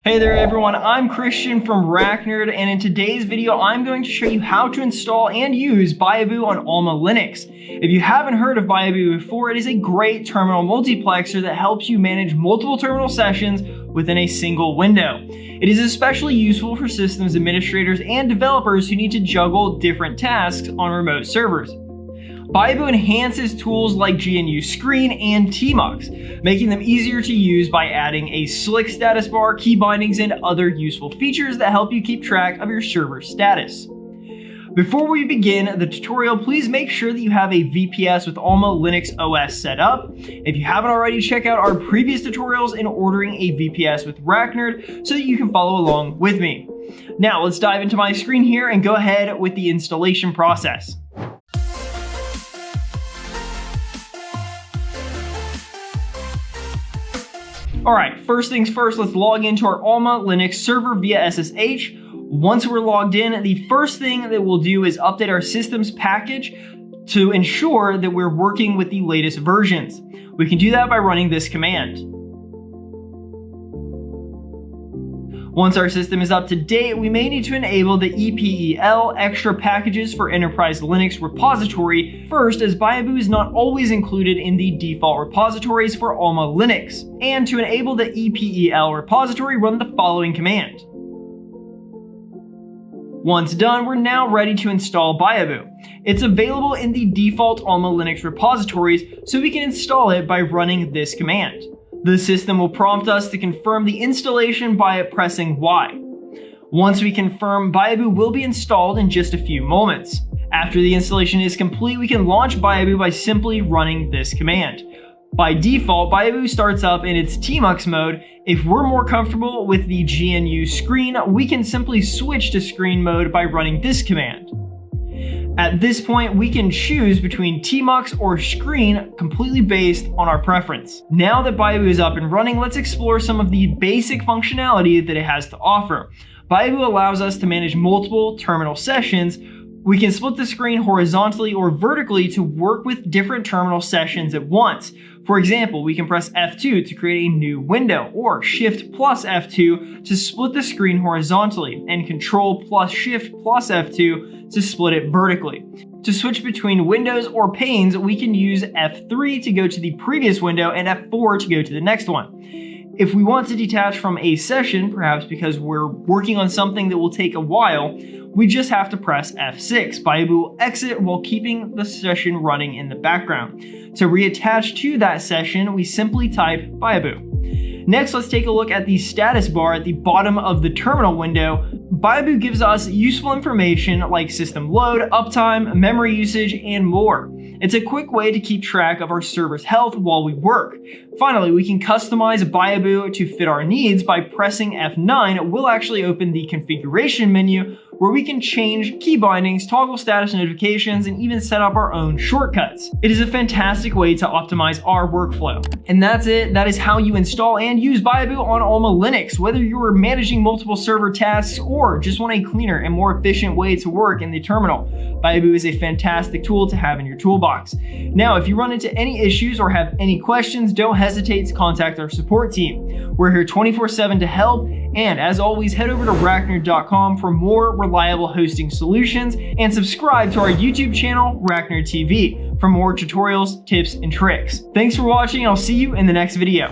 Hey there everyone, I'm Christian from RackNerd, and in today's video I'm going to show you how to install and use Byobu on Almalinux. If you haven't heard of Byobu before, it is a great terminal multiplexer that helps you manage multiple terminal sessions within a single window. It is especially useful for systems administrators and developers who need to juggle different tasks on remote servers. Byobu enhances tools like GNU Screen and tmux, making them easier to use by adding a slick status bar, key bindings, and other useful features that help you keep track of your server status. Before we begin the tutorial, please make sure that you have a VPS with Almalinux OS set up. If you haven't already, check out our previous tutorials in ordering a VPS with RackNerd so that you can follow along with me. Now let's dive into my screen here and go ahead with the installation process. Alright, first things first, let's log into our Almalinux server via SSH. Once we're logged in, the first thing that we'll do is update our systems package to ensure that we're working with the latest versions. We can do that by running this command. Once our system is up to date, we may need to enable the EPEL extra packages for Enterprise Linux repository first, as Byobu is not always included in the default repositories for Almalinux. And to enable the EPEL repository, run the following command. Once done, we're now ready to install Byobu. It's available in the default Almalinux repositories, so we can install it by running this command. The system will prompt us to confirm the installation by pressing Y. Once we confirm, Byobu will be installed in just a few moments. After the installation is complete, we can launch Byobu by simply running this command. By default, Byobu starts up in its tmux mode. If we're more comfortable with the GNU screen, we can simply switch to screen mode by running this command. At this point, we can choose between tmux or screen completely based on our preference. Now that Byobu is up and running, let's explore some of the basic functionality that it has to offer. Byobu allows us to manage multiple terminal sessions. We can split the screen horizontally or vertically to work with different terminal sessions at once. For example, we can press F2 to create a new window, or Shift plus F2 to split the screen horizontally, and Control plus Shift plus F2 to split it vertically. To switch between windows or panes, we can use F3 to go to the previous window and F4 to go to the next one. If we want to detach from a session, perhaps because we're working on something that will take a while, we just have to press F6. Byobu will exit while keeping the session running in the background. To reattach to that session, we simply type Byobu. Next, let's take a look at the status bar at the bottom of the terminal window. Byobu gives us useful information like system load, uptime, memory usage, and more. It's a quick way to keep track of our server's health while we work. Finally, we can customize Byobu to fit our needs by pressing F9. We'll actually open the configuration menu where we can change key bindings, toggle status notifications, and even set up our own shortcuts. It is a fantastic way to optimize our workflow. And that's it. That is how you install and use Byobu on Almalinux. Whether you're managing multiple server tasks or just want a cleaner and more efficient way to work in the terminal, Byobu is a fantastic tool to have in your toolbox. Now, if you run into any issues or have any questions, don't hesitate to contact our support team. We're here 24/7 to help, and as always, head over to racknerd.com for more reliable hosting solutions, and subscribe to our YouTube channel, RackNerd TV, for more tutorials, tips, and tricks. Thanks for watching, and I'll see you in the next video.